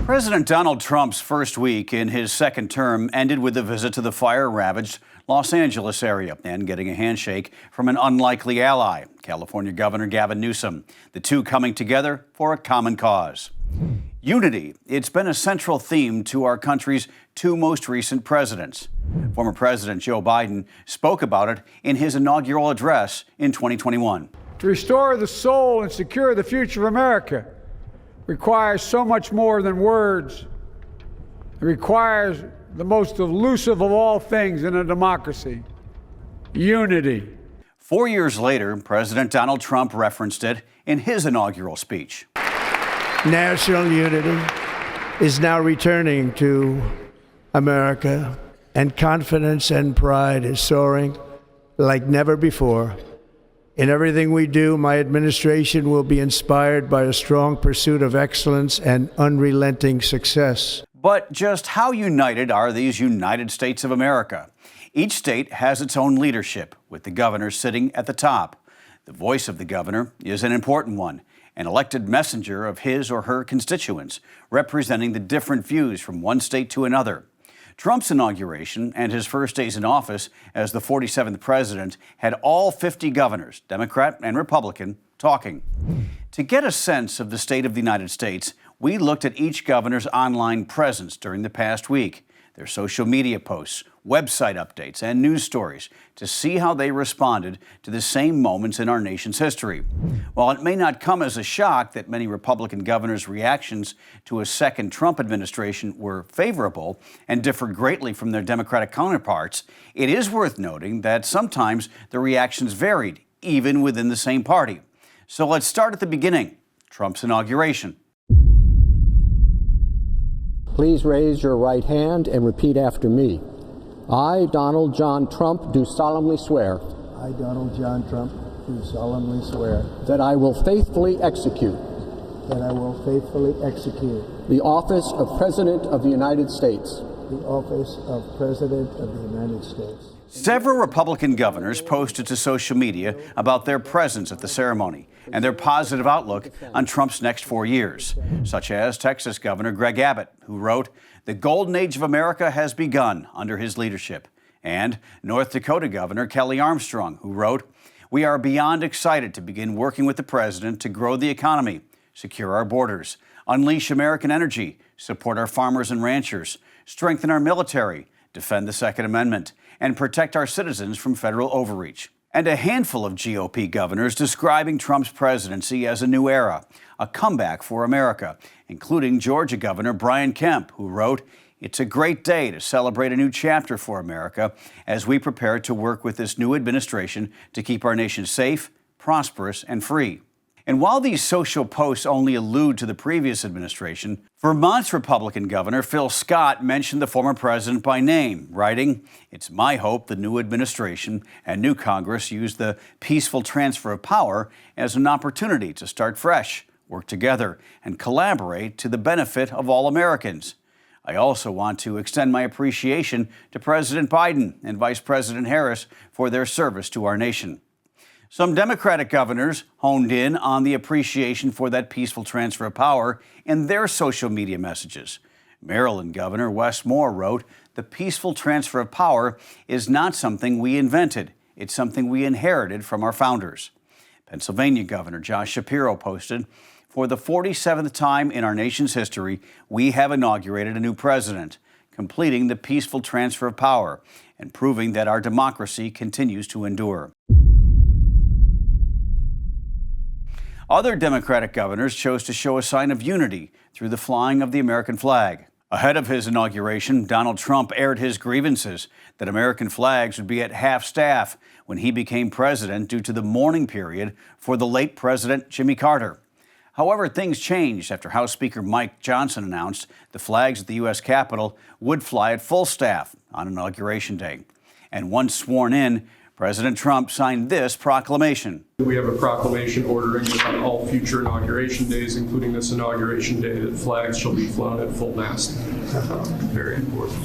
President Donald Trump's first week in his second term ended with a visit to the fire-ravaged Los Angeles area and getting a handshake from an unlikely ally, California Governor Gavin Newsom, the two coming together for a common cause. Unity. It's been a central theme to our country's two most recent presidents. Former President Joe Biden spoke about it in his inaugural address in 2021. To restore the soul and secure the future of America requires so much more than words. It requires the most elusive of all things in a democracy: unity. 4 years later, President Donald Trump referenced it in his inaugural speech. National unity is now returning to America, and confidence and pride is soaring like never before. In everything we do, my administration will be inspired by a strong pursuit of excellence and unrelenting success. But just how united are these United States of America? Each state has its own leadership, with the governor sitting at the top. The voice of the governor is an important one, an elected messenger of his or her constituents, representing the different views from one state to another. Trump's inauguration and his first days in office as the 47th president had all 50 governors, Democrat and Republican, talking. To get a sense of the state of the United States, we looked at each governor's online presence during the past week, their social media posts, website updates, and news stories to see how they responded to the same moments in our nation's history. While it may not come as a shock that many Republican governors' reactions to a second Trump administration were favorable and differed greatly from their Democratic counterparts, it is worth noting that sometimes the reactions varied, even within the same party. So let's start at the beginning, Trump's inauguration. Please raise your right hand and repeat after me. I, Donald John Trump, do solemnly swear. I, Donald John Trump, do solemnly swear. That I will faithfully execute. That I will faithfully execute. The office of President of the United States. The office of President of the United States. Several Republican governors posted to social media about their presence at the ceremony and their positive outlook on Trump's next 4 years, such as Texas Governor Greg Abbott, who wrote, "The golden age of America has begun under his leadership," and North Dakota Governor Kelly Armstrong, who wrote, "We are beyond excited to begin working with the president to grow the economy, secure our borders, unleash American energy, support our farmers and ranchers, strengthen our military, defend the Second Amendment, and protect our citizens from federal overreach." And a handful of GOP governors describing Trump's presidency as a new era, a comeback for America, including Georgia Governor Brian Kemp, who wrote, "It's a great day to celebrate a new chapter for America as we prepare to work with this new administration to keep our nation safe, prosperous, and free." And while these social posts only allude to the previous administration, Vermont's Republican Governor Phil Scott mentioned the former president by name, writing, "It's my hope the new administration and new Congress use the peaceful transfer of power as an opportunity to start fresh, work together, and collaborate to the benefit of all Americans. I also want to extend my appreciation to President Biden and Vice President Harris for their service to our nation." Some Democratic governors honed in on the appreciation for that peaceful transfer of power in their social media messages. Maryland Governor Wes Moore wrote, "The peaceful transfer of power is not something we invented. It's something we inherited from our founders." Pennsylvania Governor Josh Shapiro posted, "For the 47th time in our nation's history, we have inaugurated a new president, completing the peaceful transfer of power and proving that our democracy continues to endure." Other Democratic governors chose to show a sign of unity through the flying of the American flag. Ahead of his inauguration, Donald Trump aired his grievances that American flags would be at half-staff when he became president due to the mourning period for the late President Jimmy Carter. However, things changed after House Speaker Mike Johnson announced the flags at the U.S. Capitol would fly at full staff on Inauguration Day. And once sworn in, President Trump signed this proclamation. We have a proclamation ordering that on all future inauguration days, including this inauguration day, that flags shall be flown at full mast. Very important.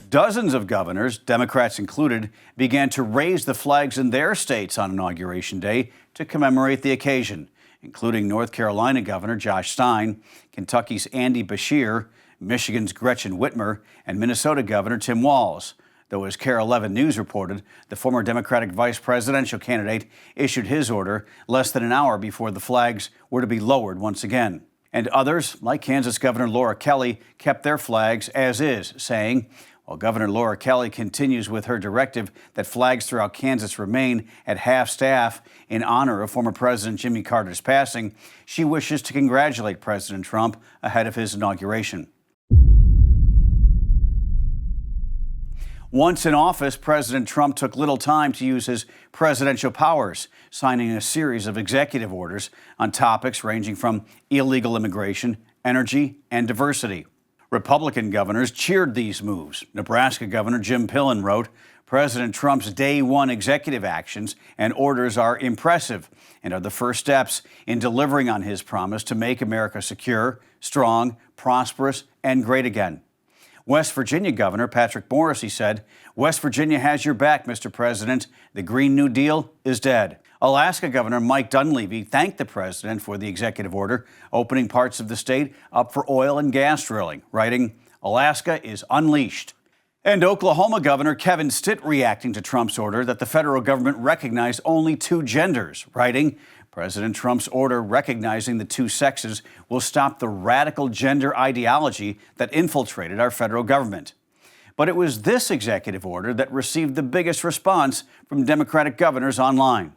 Dozens of governors, Democrats included, began to raise the flags in their states on Inauguration Day to commemorate the occasion. including North Carolina Governor Josh Stein, Kentucky's Andy Beshear, Michigan's Gretchen Whitmer, and Minnesota Governor Tim Walz. Though, as KARE 11 News reported, the former Democratic vice presidential candidate issued his order less than an hour before the flags were to be lowered once again. And others, like Kansas Governor Laura Kelly, kept their flags as is, saying, while Governor Laura Kelly continues with her directive that flags throughout Kansas remain at half-staff in honor of former President Jimmy Carter's passing, she wishes to congratulate President Trump ahead of his inauguration. Once in office, President Trump took little time to use his presidential powers, signing a series of executive orders on topics ranging from illegal immigration, energy, and diversity. Republican governors cheered these moves. Nebraska Governor Jim Pillen wrote, President Trump's day one executive actions and orders are impressive and are the first steps in delivering on his promise to make America secure, strong, prosperous, and great again. West Virginia Governor Patrick Morrisey said, West Virginia has your back, Mr. President. The Green New Deal is dead. Alaska Governor Mike Dunleavy thanked the president for the executive order, opening parts of the state up for oil and gas drilling, writing, Alaska is unleashed. And Oklahoma Governor Kevin Stitt reacting to Trump's order that the federal government recognize only two genders, writing, President Trump's order recognizing the two sexes will stop the radical gender ideology that infiltrated our federal government. But it was this executive order that received the biggest response from Democratic governors online.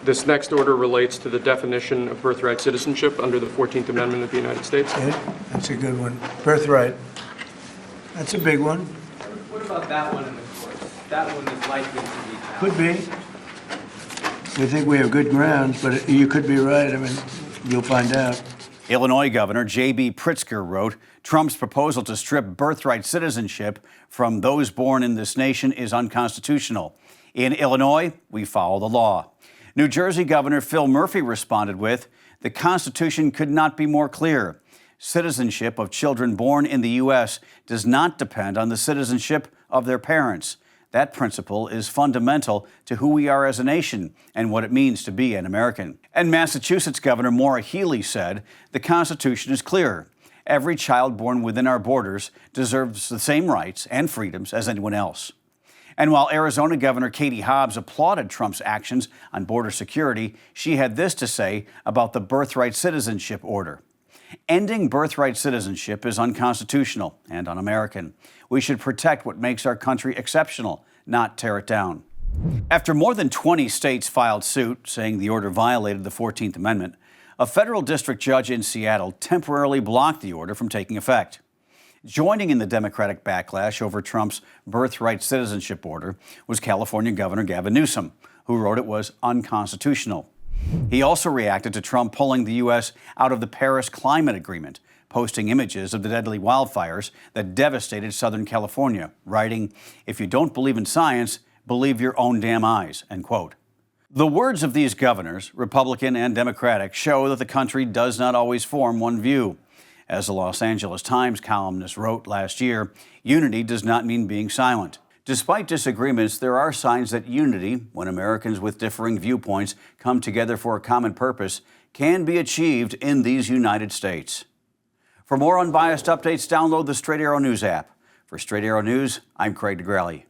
This next order relates to the definition of birthright citizenship under the 14th Amendment of the United States. Good. That's a good one. Birthright. That's a big one. What about that one in the courts? That one is likely to be found. Could be. We think we have good grounds, but you could be right. I mean, you'll find out. Illinois Governor J.B. Pritzker wrote, Trump's proposal to strip birthright citizenship from those born in this nation is unconstitutional. In Illinois, we follow the law. New Jersey Governor Phil Murphy responded with, the Constitution could not be more clear. Citizenship of children born in the U.S. does not depend on the citizenship of their parents. That principle is fundamental to who we are as a nation and what it means to be an American. And Massachusetts Governor Maura Healey said, the Constitution is clear. Every child born within our borders deserves the same rights and freedoms as anyone else. And while Arizona Governor Katie Hobbs applauded Trump's actions on border security, she had this to say about the birthright citizenship order. Ending birthright citizenship is unconstitutional and un-American. We should protect what makes our country exceptional, not tear it down. After more than 20 states filed suit, saying the order violated the 14th Amendment, a federal district judge in Seattle temporarily blocked the order from taking effect. Joining in the Democratic backlash over Trump's birthright citizenship order was California Governor Gavin Newsom, who wrote it was unconstitutional. He also reacted to Trump pulling the U.S. out of the Paris Climate Agreement, posting images of the deadly wildfires that devastated Southern California, writing, if you don't believe in science, believe your own damn eyes, end quote. The words of these governors, Republican and Democratic, show that the country does not always form one view. As the Los Angeles Times columnist wrote last year, unity does not mean being silent. Despite disagreements, there are signs that unity, when Americans with differing viewpoints come together for a common purpose, can be achieved in these United States. For more unbiased updates, download the Straight Arrow News app. For Straight Arrow News, I'm Craig DeGrelli.